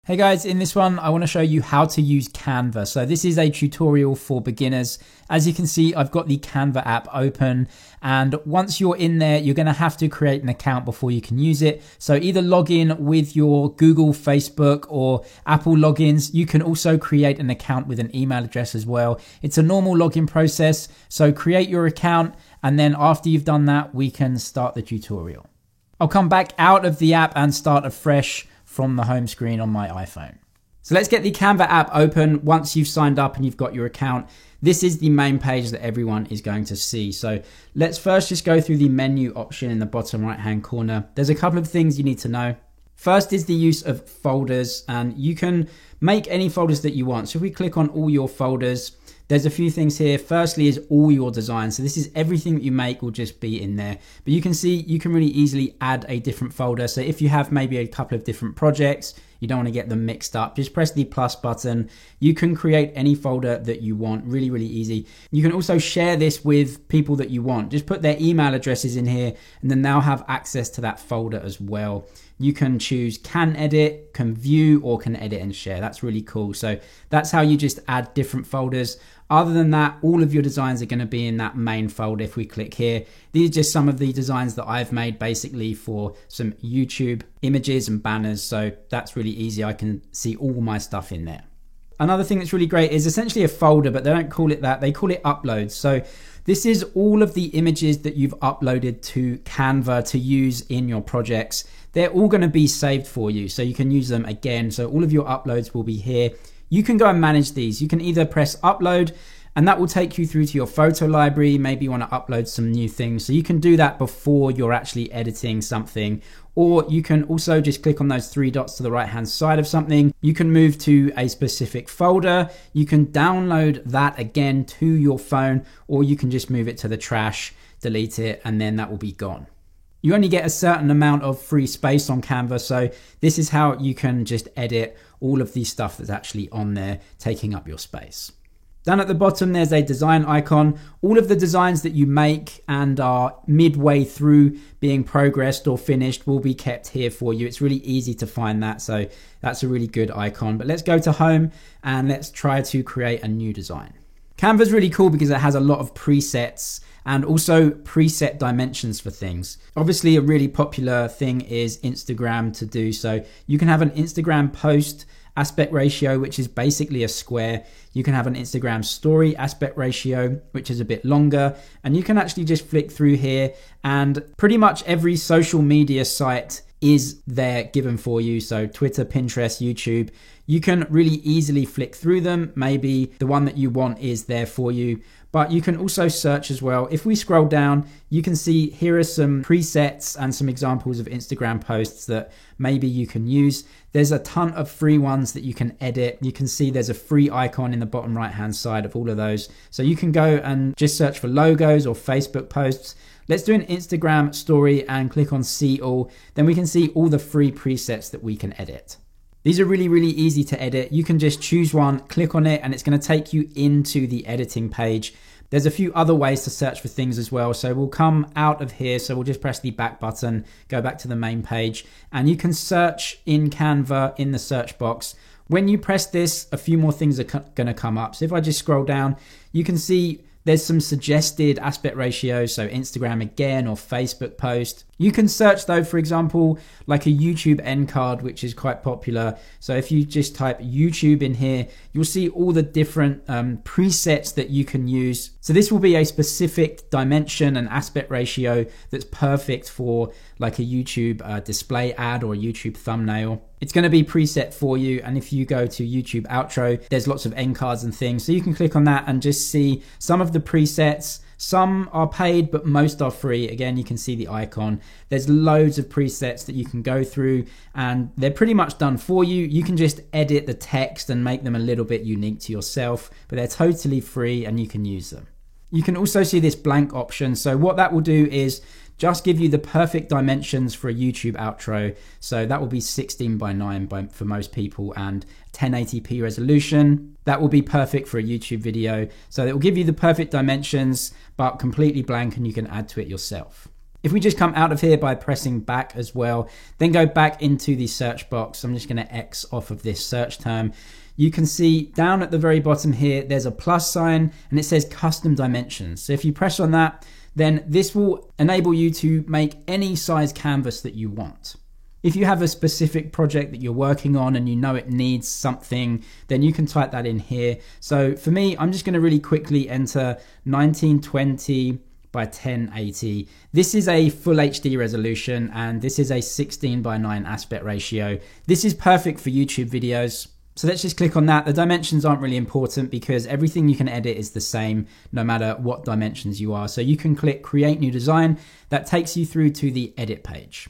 Hey guys, in this one, I want to show you how to use Canva. So this is a tutorial for beginners. As you can see, I've got the Canva app open, and once you're in there, you're going to have to create an account before you can use it. So either log in with your Google, Facebook, or Apple logins. You can also create an account with an email address as well. It's a normal login process. So create your account, and then after you've done that, we can start the tutorial. I'll come back out of the app and start afresh from the home screen on my iPhone. So let's get the Canva app open. Once you've signed up and you've got your account, this is the main page that everyone is going to see. So let's first just go through the menu option in the bottom right hand corner. There's a couple of things you need to know. First is the use of folders, and you can make any folders that you want. So if we click on all your folders, there's a few things here. Firstly is all your designs. So this is everything that you make will just be in there. But you can see you can really easily add a different folder. So if you have maybe a couple of different projects, you don't want to get them mixed up, just press the plus button. You can create any folder that you want, really, really easy. You can also share this with people that you want. Just put their email addresses in here, and then they'll have access to that folder as well. You can choose can edit, can view, or can edit and share. That's really cool. So that's how you just add different folders. Other than that, all of your designs are going to be in that main folder. If we click here, these are just some of the designs that I've made basically for some YouTube images and banners. So that's really easy. I can see all my stuff in there. Another thing that's really great is essentially a folder, but they don't call it that. They call it uploads. So this is all of the images that you've uploaded to Canva to use in your projects. They're all going to be saved for you, so you can use them again. So all of your uploads will be here. You can go and manage these. You can either press upload, and that will take you through to your photo library. Maybe you want to upload some new things. So you can do that before you're actually editing something. Or you can also just click on those three dots to the right hand side of something. You can move to a specific folder. You can download that again to your phone, or you can just move it to the trash, delete it, and then that will be gone. You only get a certain amount of free space on Canva, so this is how you can just edit all of the stuff that's actually on there, taking up your space. Down at the bottom, there's a design icon. All of the designs that you make and are midway through being progressed or finished will be kept here for you. It's really easy to find that, so that's a really good icon. But let's go to home and let's try to create a new design. Canva's really cool because it has a lot of presets and also preset dimensions for things. Obviously, a really popular thing is Instagram to do. So you can have an Instagram post aspect ratio, which is basically a square. You can have an Instagram story aspect ratio, which is a bit longer. And you can actually just flick through here, and pretty much every social media site is there given for you. So Twitter, Pinterest, YouTube, you can really easily flick through them. Maybe the one that you want is there for you, but you can also search as well. If we scroll down, you can see here are some presets and some examples of Instagram posts that maybe you can use. There's a ton of free ones that you can edit. You can see there's a free icon in the bottom right hand side of all of those. So you can go and just search for logos or Facebook posts. Let's do an Instagram story and click on see all. Then we can see all the free presets that we can edit. These are really, really easy to edit. You can just choose one, click on it, and it's going to take you into the editing page. There's a few other ways to search for things as well. So we'll come out of here. So we'll just press the back button, go back to the main page, and you can search in Canva in the search box. When you press this, a few more things are going to come up. So if I just scroll down, you can see there's some suggested aspect ratios, so Instagram again or Facebook post. You can search though, for example, like a YouTube end card, which is quite popular. So if you just type YouTube in here, you'll see all the different presets that you can use. So this will be a specific dimension and aspect ratio that's perfect for like a YouTube display ad or a YouTube thumbnail. It's going to be preset for you. And if you go to YouTube outro, there's lots of end cards and things. So you can click on that and just see some of the presets. Some are paid, but most are free. Again, you can see the icon. There's loads of presets that you can go through, and they're pretty much done for you. You can just edit the text and make them a little bit unique to yourself, but they're totally free and you can use them. You can also see this blank option. So what that will do is just give you the perfect dimensions for a YouTube outro. So that will be 16 by 9 for most people and 1080p resolution. That will be perfect for a YouTube video. So it will give you the perfect dimensions, but completely blank, and you can add to it yourself. If we just come out of here by pressing back as well, then go back into the search box. I'm just going to X off of this search term. You can see down at the very bottom here, there's a plus sign and it says custom dimensions. So if you press on that, then this will enable you to make any size canvas that you want. If you have a specific project that you're working on and you know it needs something, then you can type that in here. So for me, I'm just going to really quickly enter 1920 by 1080. This is a full HD resolution and this is a 16:9 aspect ratio. This is perfect for YouTube videos. So let's just click on that. The dimensions aren't really important because everything you can edit is the same no matter what dimensions you are. So you can click create new design. That takes you through to the edit page.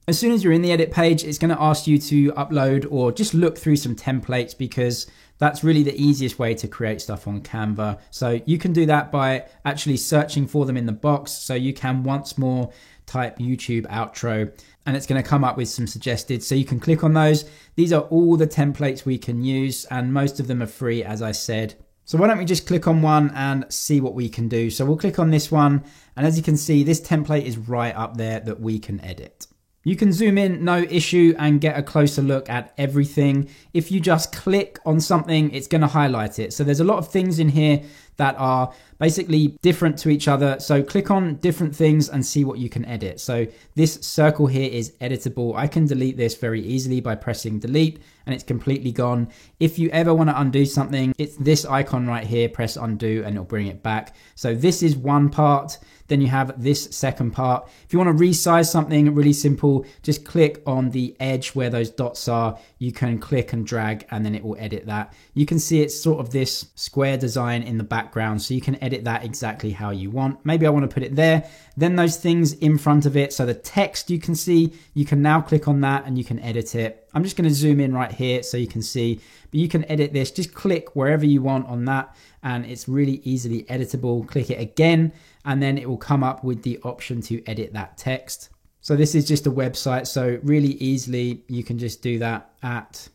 As soon as you're in the edit page, it's going to ask you to upload or just look through some templates because that's really the easiest way to create stuff on Canva. So you can do that by actually searching for them in the box. So you can once more type YouTube outro and it's going to come up with some suggested. So you can click on those. These are all the templates we can use and most of them are free, as I said. So why don't we just click on one and see what we can do. So we'll click on this one. And as you can see, this template is right up there that we can edit. You can zoom in, no issue, and get a closer look at everything. If you just click on something, it's going to highlight it. So there's a lot of things in here that are basically different to each other. So click on different things and see what you can edit. So this circle here is editable. I can delete this very easily by pressing delete and it's completely gone. If you ever want to undo something, it's this icon right here, press undo and it'll bring it back. So this is one part. Then you have this second part. If you want to resize something, really simple, just click on the edge where those dots are. You can click and drag and then it will edit that. You can see it's sort of this square design in the background. So you can edit that exactly how you want. Maybe I want to put it there. Then those things in front of it. So the text you can see, you can now click on that and you can edit it. I'm just going to zoom in right here so you can see, but you can edit this. Just click wherever you want on that and it's really easily editable. Click it again and then it will come up with the option to edit that text. So this is just a website. So really easily you can just do that at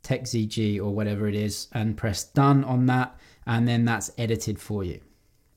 TechZG or whatever it is and press done on that. And then that's edited for you.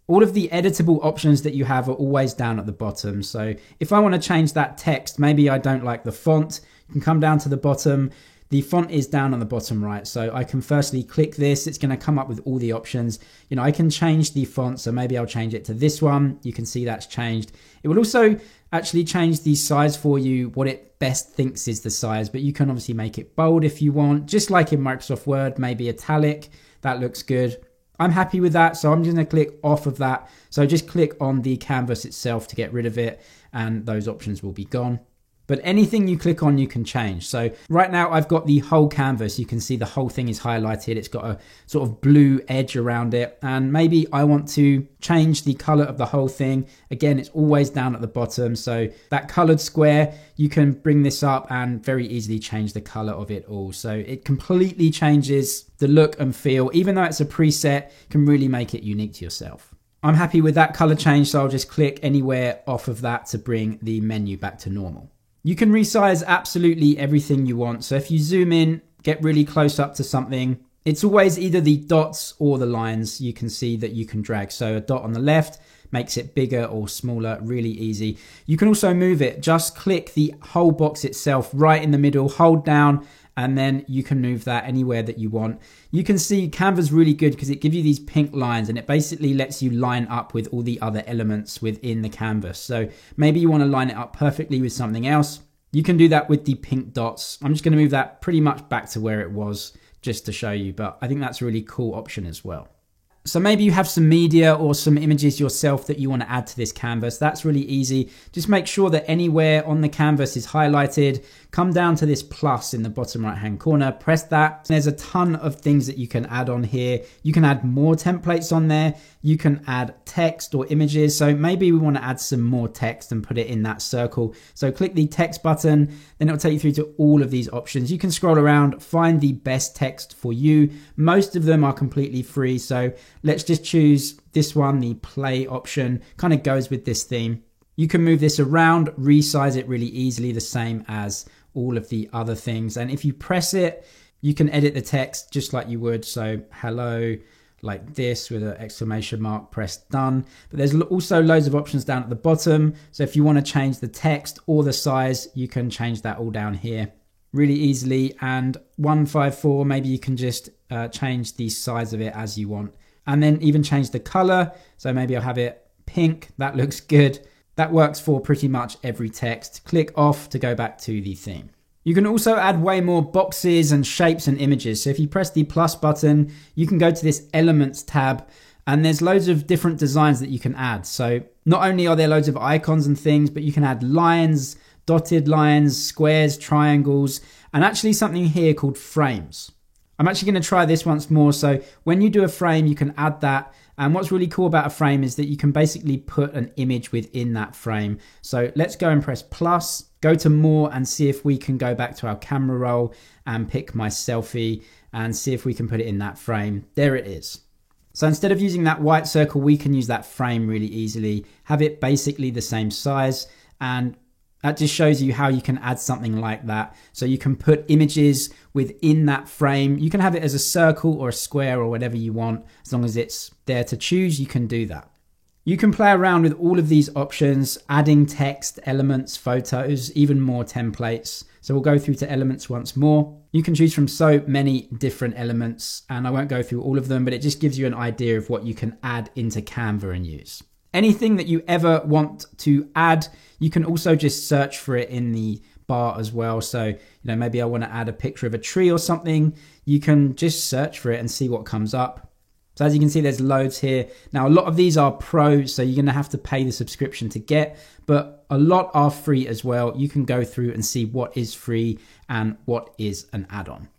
All of the editable options that you have are always down at the bottom. So if I want to change that text, maybe I don't like the font, you can come down to the bottom. The font is down on the bottom right. So I can firstly click this. It's going to come up with all the options. You know, I can change the font. So maybe I'll change it to this one. You can see that's changed. It will also actually change the size for you, what it best thinks is the size, but you can obviously make it bold if you want, just like in Microsoft Word, maybe italic. That looks good. I'm happy with that, so I'm just going to click off of that. So just click on the canvas itself to get rid of it, and those options will be gone. But anything you click on, you can change. So right now I've got the whole canvas. You can see the whole thing is highlighted. It's got a sort of blue edge around it. And maybe I want to change the color of the whole thing. Again, it's always down at the bottom. So that colored square, you can bring this up and very easily change the color of it all. So it completely changes the look and feel. Even though it's a preset, can really make it unique to yourself. I'm happy with that color change. So I'll just click anywhere off of that to bring the menu back to normal. You can resize absolutely everything you want. So if you zoom in, get really close up to something, it's always either the dots or the lines you can see that you can drag. So a dot on the left makes it bigger or smaller, really easy. You can also move it. Just click the whole box itself right in the middle, hold down, and then you can move that anywhere that you want. You can see Canva's really good because it gives you these pink lines and it basically lets you line up with all the other elements within the canvas. So maybe you want to line it up perfectly with something else. You can do that with the pink dots. I'm just going to move that pretty much back to where it was just to show you, but I think that's a really cool option as well. So maybe you have some media or some images yourself that you want to add to this canvas. That's really easy. Just make sure that anywhere on the canvas is highlighted. Come down to this plus in the bottom right hand corner, press that. There's a ton of things that you can add on here. You can add more templates on there. You can add text or images. So maybe we want to add some more text and put it in that circle. So click the text button, then it'll take you through to all of these options. You can scroll around, find the best text for you. Most of them are completely free. So let's just choose this one, the play option, kind of goes with this theme. You can move this around, resize it really easily, the same as all of the other things. And if you press it, you can edit the text just like you would. So hello, like this with an exclamation mark, press done. But there's also loads of options down at the bottom. So if you want to change the text or the size, you can change that all down here really easily. And 154, maybe you can just change the size of it as you want. And then even change the color. So maybe I'll have it pink. That looks good. That works for pretty much every text. Click off to go back to the theme. You can also add way more boxes and shapes and images. So if you press the plus button, you can go to this Elements tab, and there's loads of different designs that you can add. So not only are there loads of icons and things, but you can add lines, dotted lines, squares, triangles, and actually something here called frames. I'm actually going to try this once more. So when you do a frame, you can add that. And what's really cool about a frame is that you can basically put an image within that frame. So let's go and press plus, go to more, and see if we can go back to our camera roll and pick my selfie and see if we can put it in that frame. There it is. So instead of using that white circle, we can use that frame really easily, have it basically the same size, and that just shows you how you can add something like that. So you can put images within that frame. You can have it as a circle or a square or whatever you want. As long as it's there to choose, you can do that. You can play around with all of these options, adding text, elements, photos, even more templates. So we'll go through to elements once more. You can choose from so many different elements, and I won't go through all of them, but it just gives you an idea of what you can add into Canva and use. Anything that you ever want to add, you can also just search for it in the bar as well. So, maybe I want to add a picture of a tree or something. You can just search for it and see what comes up. So as you can see, there's loads here. Now, a lot of these are pro, so you're going to have to pay the subscription to get, but a lot are free as well. You can go through and see what is free and what is an add-on.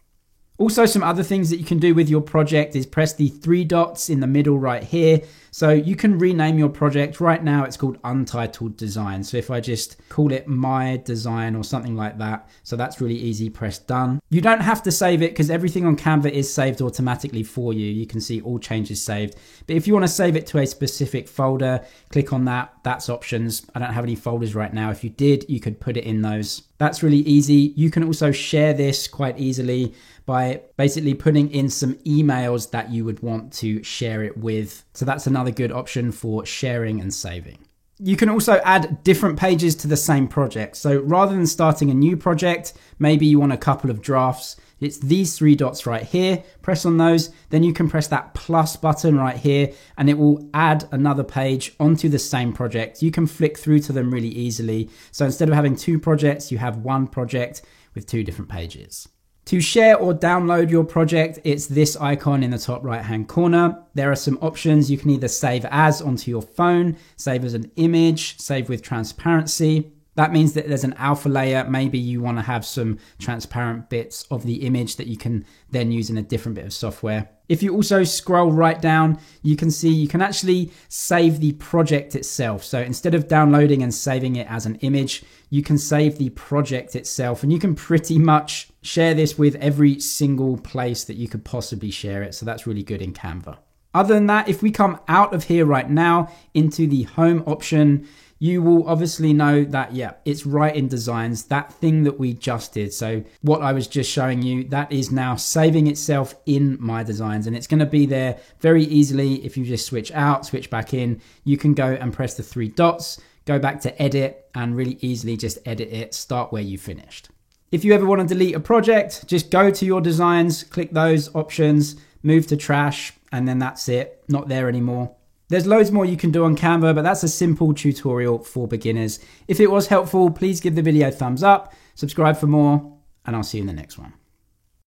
Also, some other things that you can do with your project is press the 3 dots in the middle right here. So you can rename your project. Right now it's called Untitled Design. So if I just call it My Design or something like that. So that's really easy, press done. You don't have to save it because everything on Canva is saved automatically for you. You can see all changes saved. But if you want to save it to a specific folder, click on that. That's options. I don't have any folders right now. If you did, you could put it in those. That's really easy. You can also share this quite easily by basically putting in some emails that you would want to share it with. So that's another good option for sharing and saving. You can also add different pages to the same project. So rather than starting a new project, maybe you want a couple of drafts. It's these 3 dots right here. Press on those. Then you can press that plus button right here and it will add another page onto the same project. You can flick through to them really easily. So instead of having 2 projects, you have 1 project with 2 different pages. To share or download your project, it's this icon in the top right hand corner. There are some options. You can either save as onto your phone, save as an image, save with transparency. That means that there's an alpha layer. Maybe you want to have some transparent bits of the image that you can then use in a different bit of software. If you also scroll right down, you can see you can actually save the project itself. So instead of downloading and saving it as an image, you can save the project itself, and you can pretty much share this with every single place that you could possibly share it. So that's really good in Canva. Other than that, if we come out of here right now into the home option, you will obviously know that, yeah, it's right in designs, that thing that we just did. So what I was just showing you, that is now saving itself in My Designs, and it's going to be there very easily. If you just switch out, switch back in, you can go and press the 3 dots, go back to edit, and really easily just edit it, start where you finished. If you ever want to delete a project, just go to your designs, click those options, move to trash, and then that's it, not there anymore. There's loads more you can do on Canva, but that's a simple tutorial for beginners. If it was helpful, please give the video a thumbs up, subscribe for more, and I'll see you in the next one.